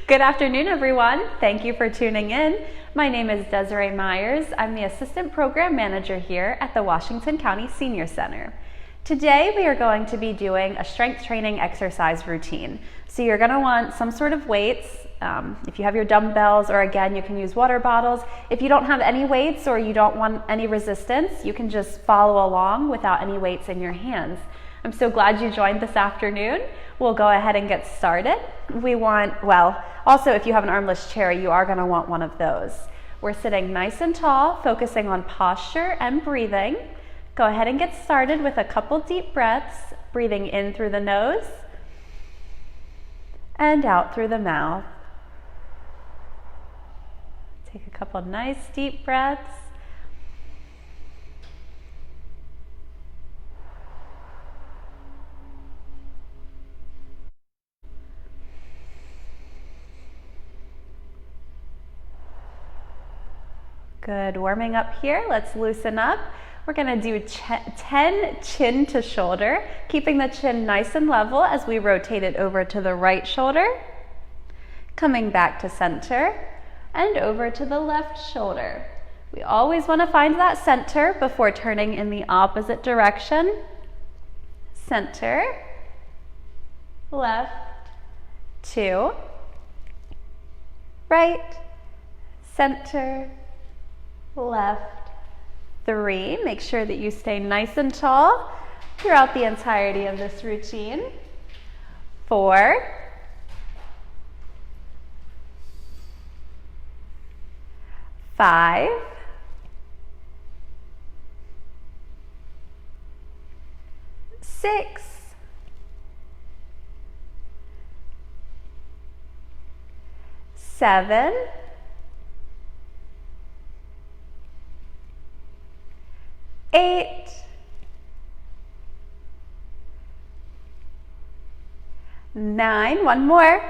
Good afternoon, everyone. Thank you for tuning in. My name is Desiree Myers. I'm the Assistant Program Manager here at the Washington County Senior Center. Today, we are going to be doing a strength training exercise routine. So you're going to want some sort of weights. If you have your dumbbells, or again, you can use water bottles. If you don't have any weights or you don't want any resistance, you can just follow along without any weights in your hands. I'm so glad you joined this afternoon. We'll go ahead and get started. Also if you have an armless chair, you are going to want one of those. We're sitting nice and tall, focusing on posture and breathing. Go ahead and get started with a couple deep breaths, breathing in through the nose and out through the mouth. Take a couple nice deep breaths. Good, warming up here. Let's loosen up. We're gonna do 10 chin to shoulder, keeping the chin nice and level as we rotate it over to the right shoulder, coming back to center, and over to the left shoulder. We always wanna find that center before turning in the opposite direction. Center, left, 2, right, center, left, 3. Make sure that you stay nice and tall throughout the entirety of this routine. 4, 5, 6, 7, 8, 9, one more,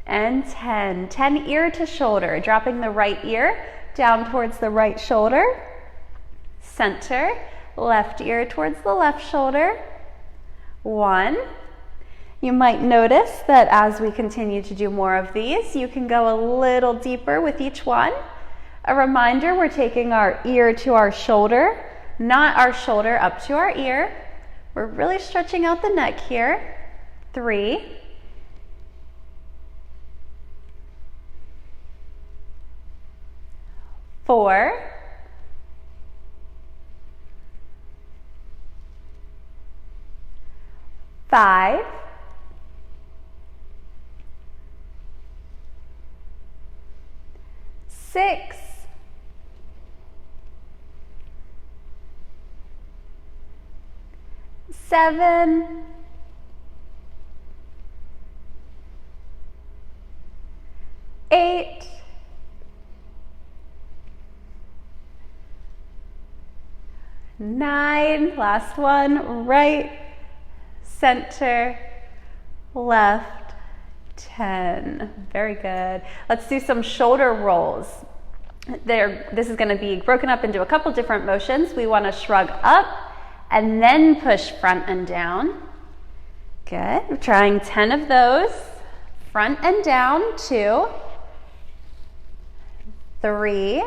and 10. 10 ear to shoulder, dropping the right ear down towards the right shoulder, center, left ear towards the left shoulder, 1. You might notice that as we continue to do more of these, you can go a little deeper with each one. A reminder, we're taking our ear to our shoulder, not our shoulder up to our ear. We're really stretching out the neck here. 3, 4, 5, 6, 7, 8, 9, last one, right, center, left, 10. Very good. Let's do some shoulder rolls. This is going to be broken up into a couple different motions. We want to shrug up and then push front and down. Good. We're trying 10 of those. Front and down, 2, 3,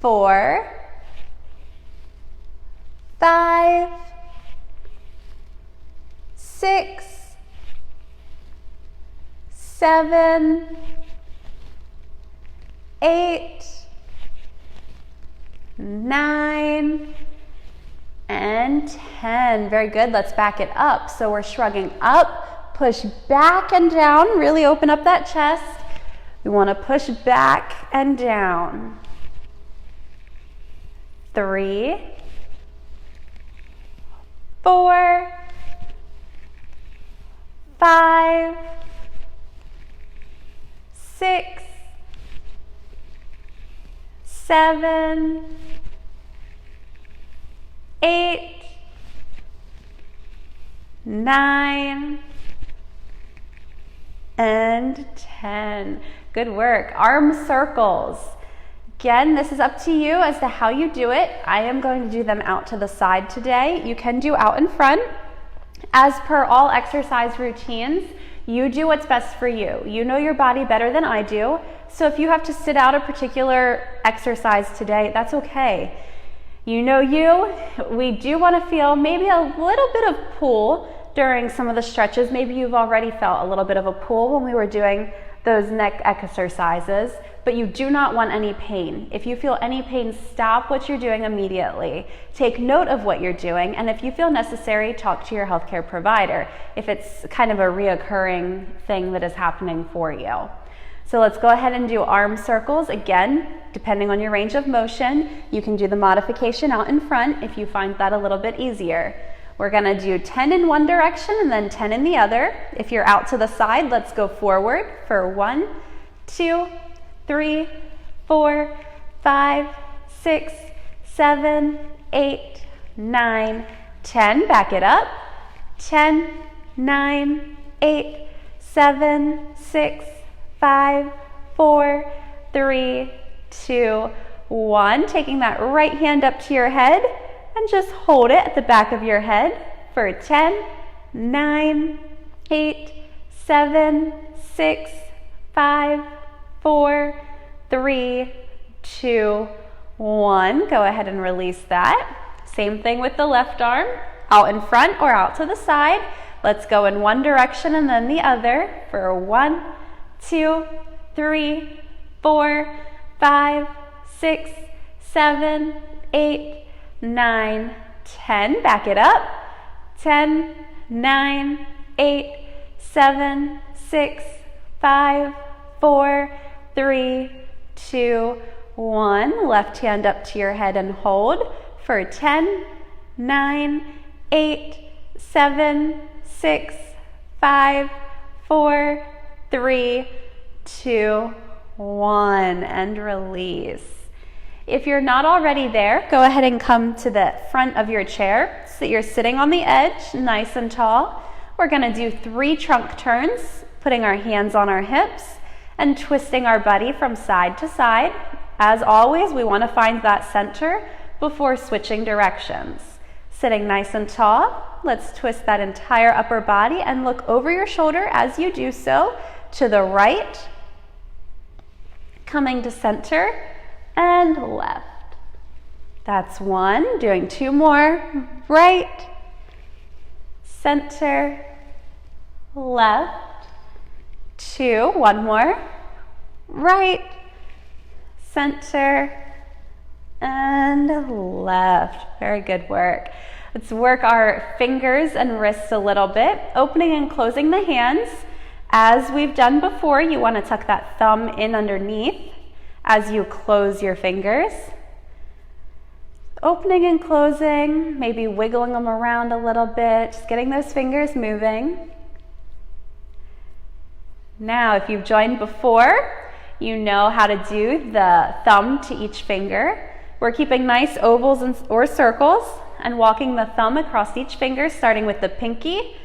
4, 5, 6, 7, 8, 9, and 10. Very good. Let's back it up. So we're shrugging up, push back and down. Really open up that chest. We want to push back and down. 3, 4, 5, 6, 7, 8, 9, and 10. Good work. Arm circles. Again, this is up to you as to how you do it. I am going to do them out to the side today. You can do out in front. As per all exercise routines, you do what's best for you. You know your body better than I do, so if you have to sit out a particular exercise today, that's okay. You know you. We do want to feel maybe a little bit of pull during some of the stretches. Maybe you've already felt a little bit of a pull when we were doing those neck exercises, but you do not want any pain. If you feel any pain, stop what you're doing immediately. Take note of what you're doing, and if you feel necessary, talk to your healthcare provider if it's kind of a reoccurring thing that is happening for you. So let's go ahead and do arm circles. Again, depending on your range of motion, you can do the modification out in front if you find that a little bit easier. We're gonna do 10 in one direction and then 10 in the other. If you're out to the side, let's go forward for 1, 2, 3, 4, 5, 6, 7, 8, 9, 10. Back it up. 10, 9, 8, 7, 6, 5, 4, 3, 2, 1. Taking that right hand up to your head and just hold it at the back of your head for 10, 9, 8, 7, 6, 5, 4, 3, 2, 1. Go ahead and release that. Same thing with the left arm, out in front or out to the side. Let's go in one direction and then the other for 1, 2, 3, 4, 5, 6, 7, 8, 9, 10. Back it up. 10, 9, 8, 7, 6, 5, 4, 3, 2, 1. Left hand up to your head and hold for 10, 9, 8, 7, 6, 5, 4, 3, 2, 1. And release. If you're not already there, go ahead and come to the front of your chair so that you're sitting on the edge, nice and tall. We're gonna do 3 trunk turns, putting our hands on our hips and twisting our body from side to side. As always, we wanna find that center before switching directions. Sitting nice and tall, let's twist that entire upper body and look over your shoulder as you do so to the right, coming to center, and left. That's 1. Doing 2 more. Right, center, left. 2. 1 more. Right, center, and left. Very good work. Let's work our fingers and wrists a little bit, opening and closing the hands. As we've done before, you want to tuck that thumb in underneath as you close your fingers. Opening and closing, maybe wiggling them around a little bit, just getting those fingers moving. Now, if you've joined before, you know how to do the thumb to each finger. We're keeping nice ovals or circles and walking the thumb across each finger, starting with the pinky,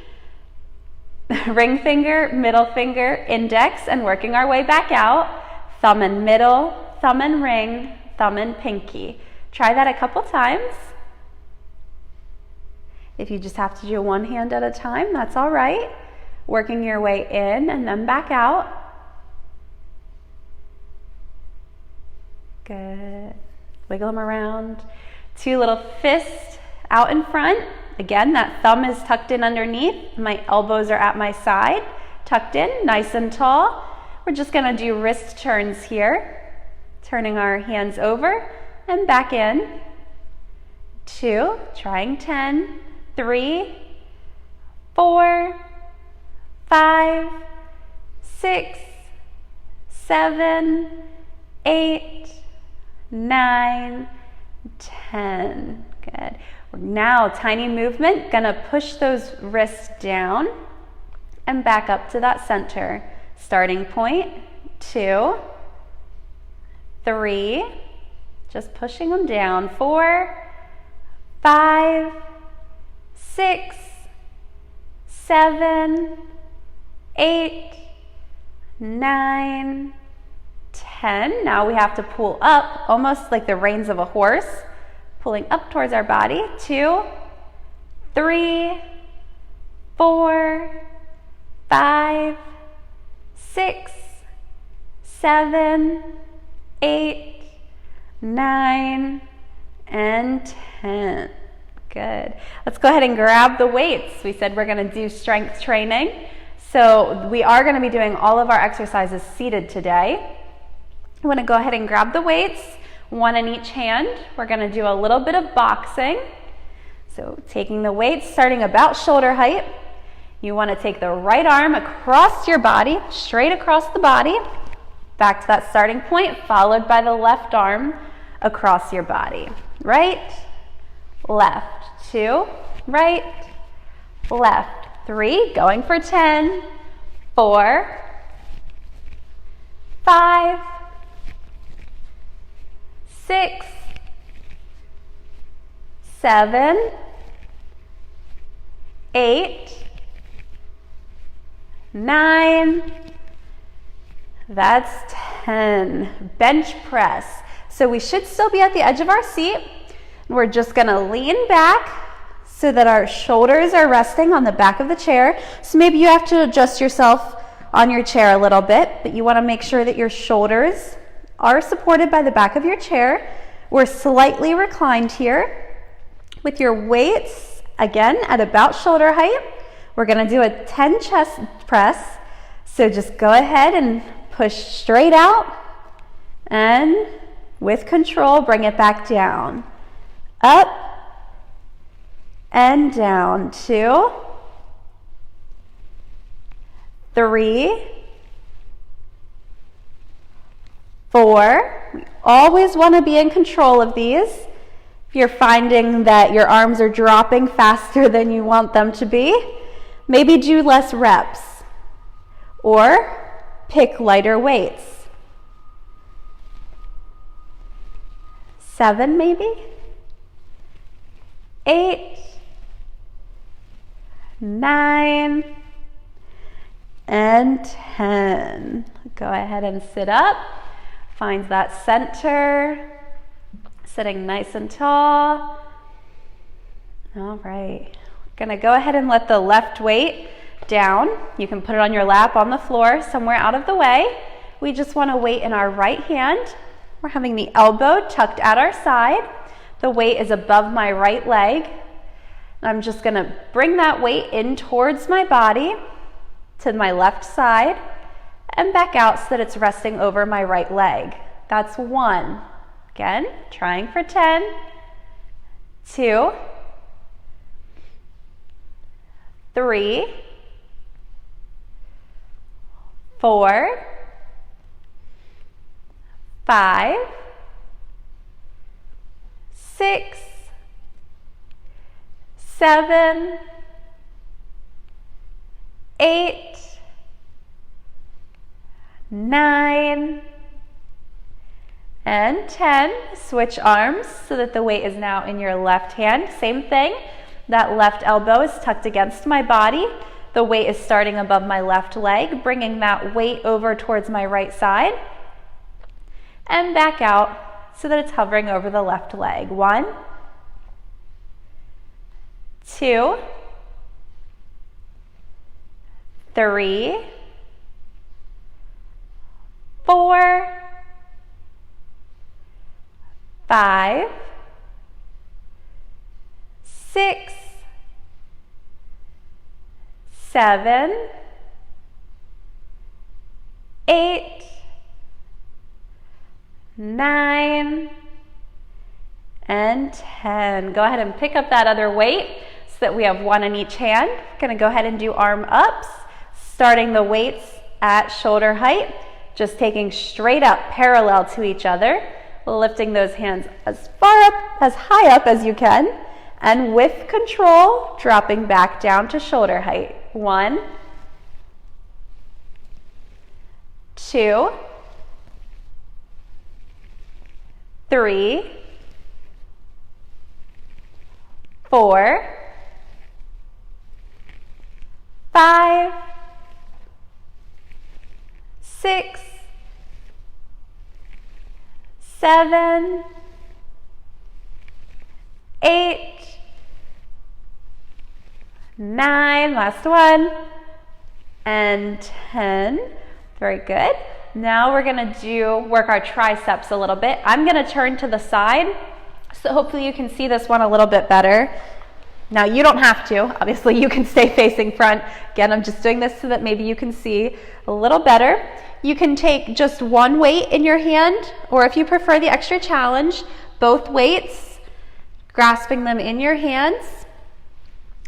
ring finger, middle finger, index, and working our way back out. Thumb and middle, thumb and ring, thumb and pinky. Try that a couple times. If you just have to do one hand at a time, that's all right. Working your way in and then back out. Good. Wiggle them around. 2 little fists out in front. Again, that thumb is tucked in underneath. My elbows are at my side, tucked in, nice and tall. We're just gonna do wrist turns here, turning our hands over and back in. 2, trying 10, 3, 4, 5, 6, 7, 8, 9, 10. Good. Now, tiny movement, gonna push those wrists down and back up to that center. Starting point, 2, 3, just pushing them down, 4, 5, 6, 7, 8, 9, 10. Now we have to pull up, almost like the reins of a horse, pulling up towards our body. 2, 3, 4, 5, 6, 7, 8, 9, and 10. Good. Let's go ahead and grab the weights. We said we're going to do strength training. So we are going to be doing all of our exercises seated today. I'm going to go ahead and grab the weights, one in each hand. We're going to do a little bit of boxing. So taking the weights, starting about shoulder height. You want to take the right arm across your body, straight across the body, back to that starting point, followed by the left arm across your body. Right, left, 2, right, left, 3, going for 10, 4, 5, 6, 7, 8, 9, that's 10. Bench press. So we should still be at the edge of our seat. We're just going to lean back so that our shoulders are resting on the back of the chair. So maybe you have to adjust yourself on your chair a little bit, but you want to make sure that your shoulders are supported by the back of your chair. We're slightly reclined here with your weights, again, at about shoulder height. We're going to do a 10 chest press. So just go ahead and push straight out and with control, bring it back down. Up and down. 2, 3, 4. We always want to be in control of these. If you're finding that your arms are dropping faster than you want them to be, maybe do less reps or pick lighter weights. 7 maybe? 8, 9, and 10. Go ahead and sit up. Find that center. Sitting nice and tall. All right. We're going to go ahead and let the left weight down. You can put it on your lap, on the floor, somewhere out of the way. We just want to weight in our right hand. We're having the elbow tucked at our side. The weight is above my right leg. I'm just going to bring that weight in towards my body to my left side and back out so that it's resting over my right leg. That's 1. Again, trying for 10, 2, 3, 4, 5, 6, 7, 8, 9, and 10. Switch arms so that the weight is now in your left hand. Same thing. That left elbow is tucked against my body. The weight is starting above my left leg, bringing that weight over towards my right side. And back out so that it's hovering over the left leg. 1, 2, 3, 4, 5, 6, 7, 8, 9, and 10. Go ahead and pick up that other weight so that we have 1 in each hand. Going to go ahead and do arm ups, starting the weights at shoulder height, just taking straight up parallel to each other, lifting those hands as far up, as high up as you can, and with control, dropping back down to shoulder height. 1, 2, 3, 4, 5, 6, 7, 8, 9, last one, and 10. Very good. Now we're gonna work our triceps a little bit. I'm gonna turn to the side, so hopefully you can see this one a little bit better. Now you don't have to, obviously you can stay facing front. Again, I'm just doing this so that maybe you can see a little better. You can take just one weight in your hand, or if you prefer the extra challenge, both weights, grasping them in your hands.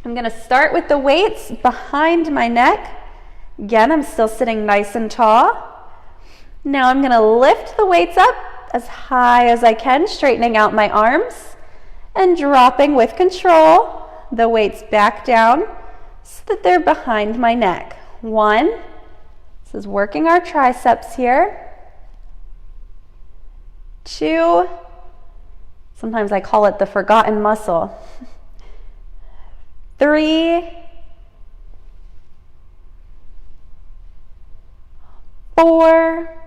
I'm gonna start with the weights behind my neck. Again, I'm still sitting nice and tall. Now I'm gonna lift the weights up as high as I can, straightening out my arms, and dropping with control the weights back down so that they're behind my neck. 1, this is working our triceps here. 2, sometimes I call it the forgotten muscle. 3, 4,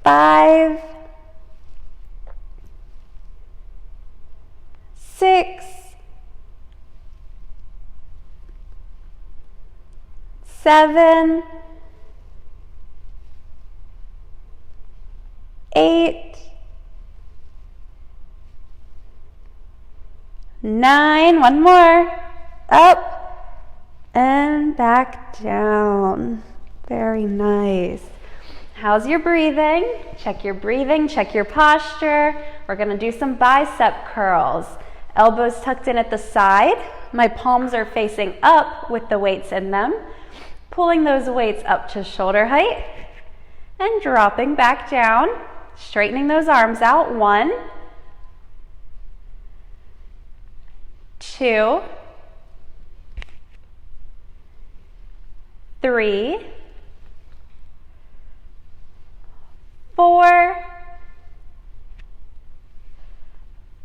5, 6, 7, 8, 9, one more, up and back down. Very nice. How's your breathing? Check your breathing, check your posture. We're gonna do some bicep curls. Elbows tucked in at the side. My palms are facing up with the weights in them. Pulling those weights up to shoulder height and dropping back down. Straightening those arms out. 1, 2, 3, 4,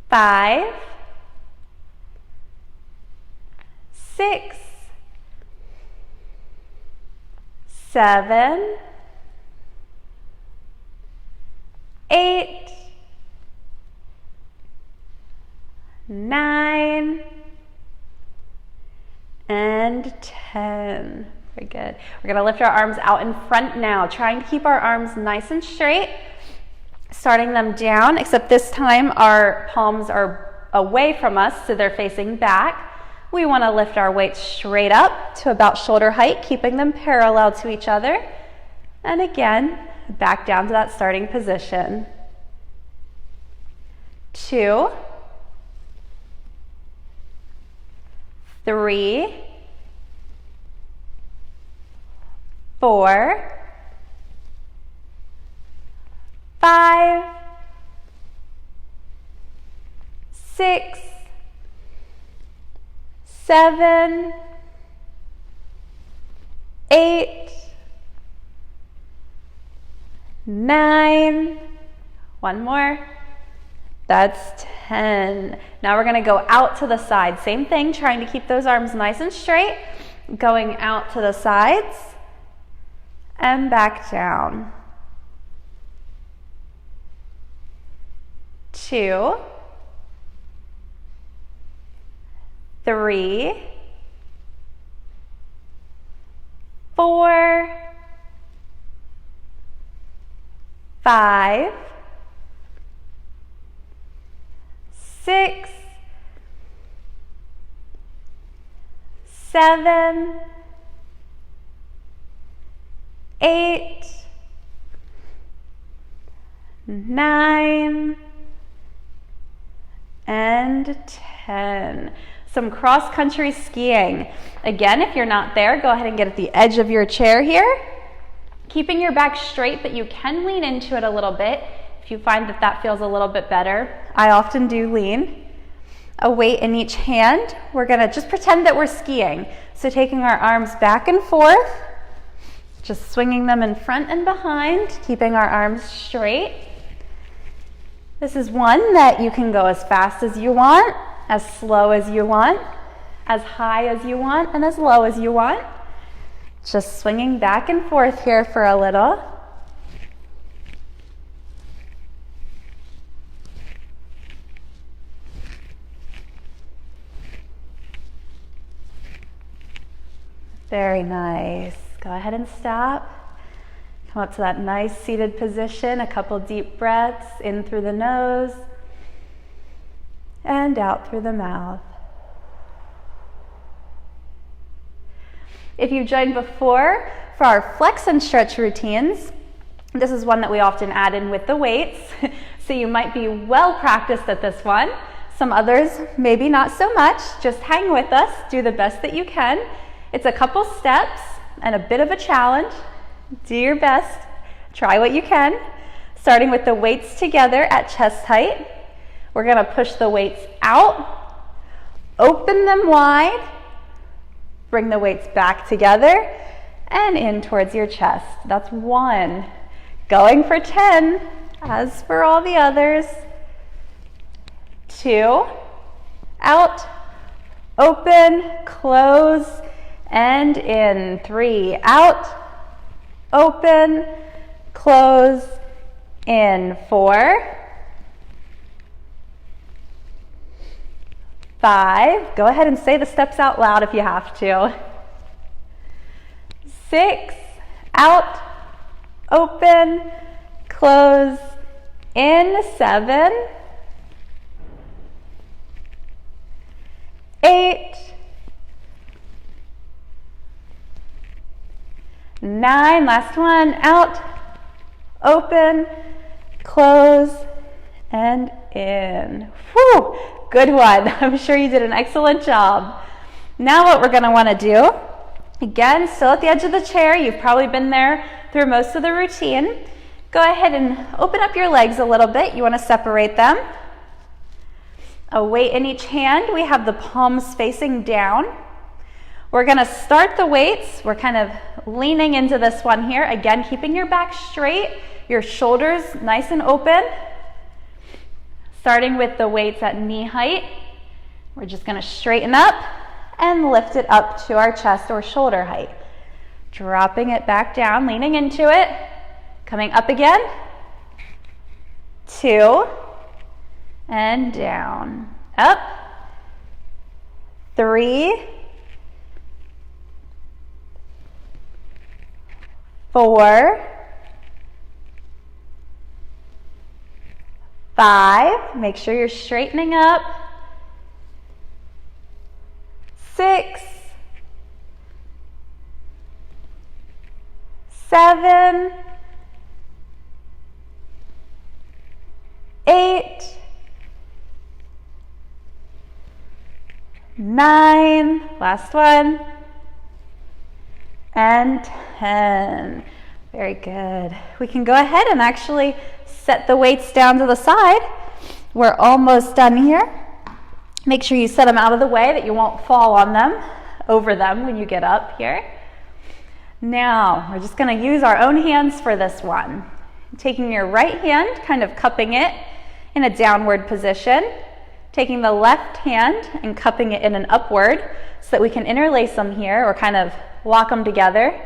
5, 6, 7, 8, 9, and 10. Very good. We're gonna lift our arms out in front now, trying to keep our arms nice and straight, starting them down, except this time our palms are away from us, so they're facing back. We wanna lift our weights straight up to about shoulder height, keeping them parallel to each other. And again, back down to that starting position. 2, 3, 4, 5, 6, 7, 8, 9, one more, that's 10. Now we're gonna go out to the side. Same thing, trying to keep those arms nice and straight, going out to the sides and back down. 2, 3, 4, 5, 6, 7, 8, 9, and 10. Some cross-country skiing. Again, if you're not there, go ahead and get at the edge of your chair here. Keeping your back straight, but you can lean into it a little bit if you find that that feels a little bit better. I often do lean. A weight in each hand. We're gonna just pretend that we're skiing. So taking our arms back and forth, just swinging them in front and behind, keeping our arms straight. This is one that you can go as fast as you want, as slow as you want, as high as you want, and as low as you want. Just swinging back and forth here for a little. Very nice. Go ahead and stop. Come up to that nice seated position. A couple deep breaths in through the nose and out through the mouth. If you joined before for our flex and stretch routines, this is one that we often add in with the weights. So you might be well practiced at this one. Some others, maybe not so much. Just hang with us, do the best that you can. It's a couple steps and a bit of a challenge. Do your best, try what you can. Starting with the weights together at chest height. We're gonna push the weights out, open them wide, bring the weights back together and in towards your chest. That's 1. Going for 10, as for all the others. 2, out, open, close, and in. 3, out, open, close, in. 4, 5, go ahead and say the steps out loud if you have to. 6, out, open, close, in. 7, 8, 9, last one, out, open, close, and in. Whew, good one. I'm sure you did an excellent job. Now what we're gonna wanna do, again, still at the edge of the chair, you've probably been there through most of the routine. Go ahead and open up your legs a little bit. You wanna separate them. A weight in each hand. We have the palms facing down. We're gonna start the weights. We're kind of leaning into this one here. Again, keeping your back straight, your shoulders nice and open. Starting with the weights at knee height. We're just gonna straighten up and lift it up to our chest or shoulder height. Dropping it back down, leaning into it. Coming up again. 2, and down. Up. 3, 4, 5, make sure you're straightening up. 6, 7, 8, 9, last one, and 10. Very good. We can go ahead and actually set the weights down to the side. We're almost done here. Make sure you set them out of the way that you won't fall on them, over them when you get up here. Now, we're just gonna use our own hands for this one. Taking your right hand, kind of cupping it in a downward position. Taking the left hand and cupping it in an upward so that we can interlace them here or kind of lock them together.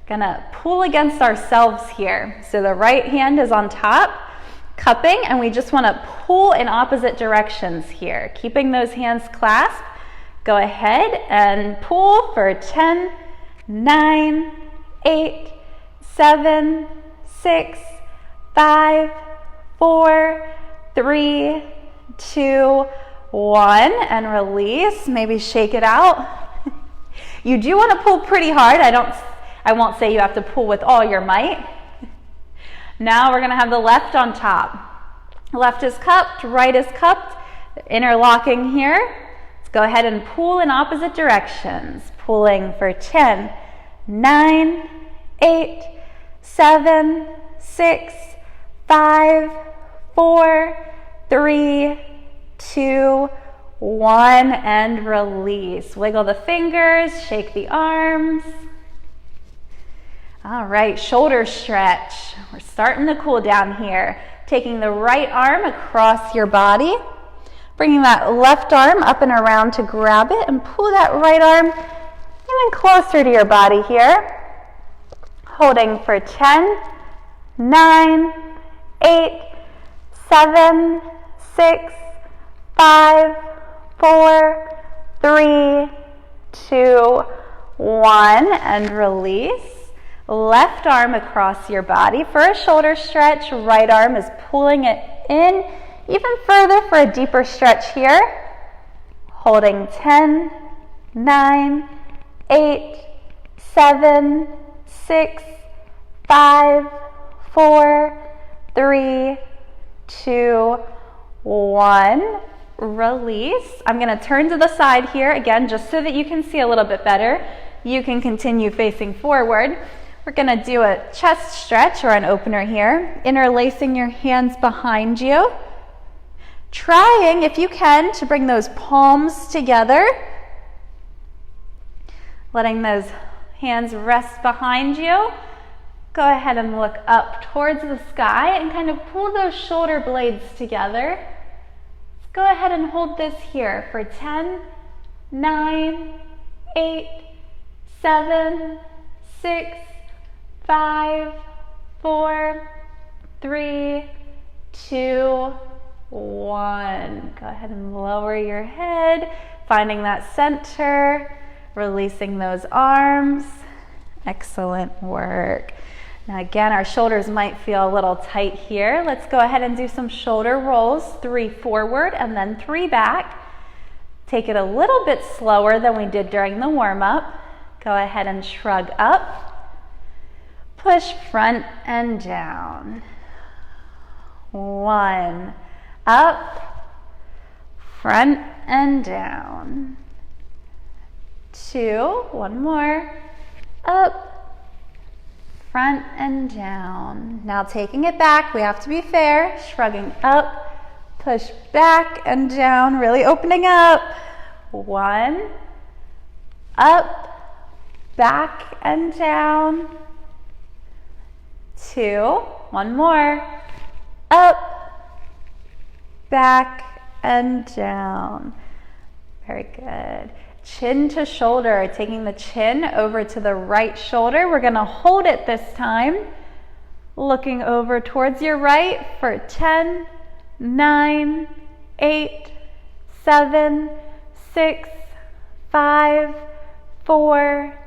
Gonna pull against ourselves here. So the right hand is on top, cupping, and we just wanna pull in opposite directions here. Keeping those hands clasped, go ahead and pull for 10, 9, 8, 7, 6, 5, 4, 3, 2, 1, and release. Maybe shake it out. You do want to pull pretty hard. I won't say you have to pull with all your might. Now we're going to have the left on top. Left is cupped, right is cupped. Interlocking here. Let's go ahead and pull in opposite directions. Pulling for 10, 9, 8, 7, 6, 5, 4, 3, 2, 1, and release. Wiggle the fingers, shake the arms. All right, shoulder stretch. We're starting the cool down here. Taking the right arm across your body, bringing that left arm up and around to grab it and pull that right arm even closer to your body here. Holding for 10, 9, 8, 7, 6, 5, 4, 3, 2, 1, and release. Left arm across your body for a shoulder stretch. Right arm is pulling it in even further for a deeper stretch here. Holding 10, 9, 8, 7, 6, 5, 4, 3, 2, 1. Release. I'm going to turn to the side here again just so that you can see a little bit better. You can continue facing forward. We're going to do a chest stretch or an opener here, interlacing your hands behind you. Trying, if you can, to bring those palms together. Letting those hands rest behind you. Go ahead and look up towards the sky and kind of pull those shoulder blades together. Let's go ahead and hold this here for 10, 9, 8, 7, 6, 5, 4, 3, 2, 1. Go ahead and lower your head, finding that center, releasing those arms. Excellent work. Now again, our shoulders might feel a little tight here. Let's go ahead and do some shoulder rolls, 3 forward and then 3 back. Take it a little bit slower than we did during the warm-up. Go ahead and shrug up. Push front and down. 1, up, front and down. 2, 1 more, up, front and down. Now taking it back, we have to be fair, shrugging up, push back and down, really opening up. 1, up, back and down. 2, 1 more, up, back and down. Very good. Chin to shoulder, taking the chin over to the right shoulder. We're going to hold it this time. Looking over towards your right for 10, 9, 8, 7, 6, 5, 4,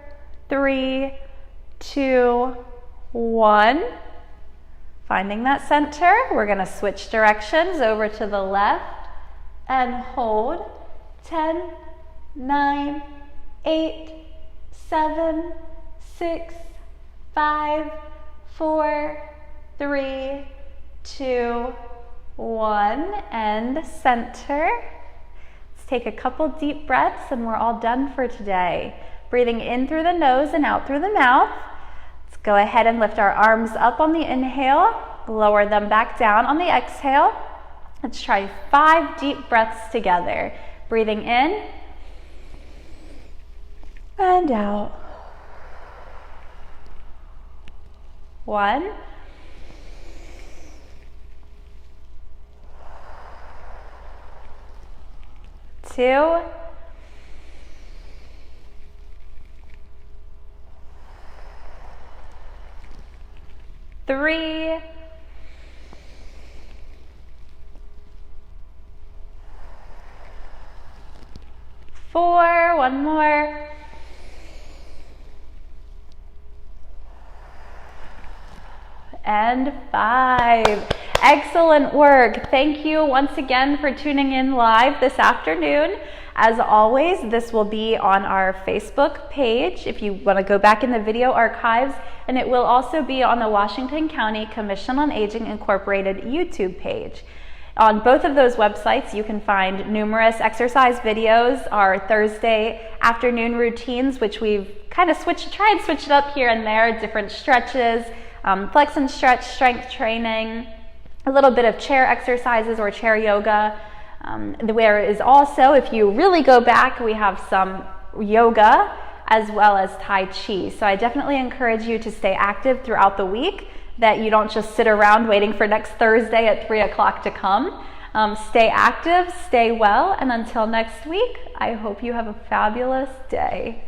3, 2, 1. Finding that center, we're going to switch directions over to the left and hold. 10, 9, 8, 7, 6, 5, 4, 3, 2, 1, and center. Let's take a couple deep breaths and we're all done for today. Breathing in through the nose and out through the mouth. Let's go ahead and lift our arms up on the inhale, lower them back down on the exhale. Let's try 5 deep breaths together. Breathing in and out. 1, 2, 3, 4, 1 more, and 5. Excellent work. Thank you once again for tuning in live this afternoon. As always, this will be on our Facebook page if you want to go back in the video archives, and it will also be on the Washington County Commission on Aging Incorporated YouTube page. On both of those websites, you can find numerous exercise videos, our Thursday afternoon routines, which we've kind of tried and switched it up here and there, different stretches, flex and stretch, strength training, a little bit of chair exercises or chair yoga. There is also, if you really go back, we have some yoga as well as Tai Chi. So I definitely encourage you to stay active throughout the week, that you don't just sit around waiting for next Thursday at 3 o'clock to come. Stay active, stay well, and until next week, I hope you have a fabulous day.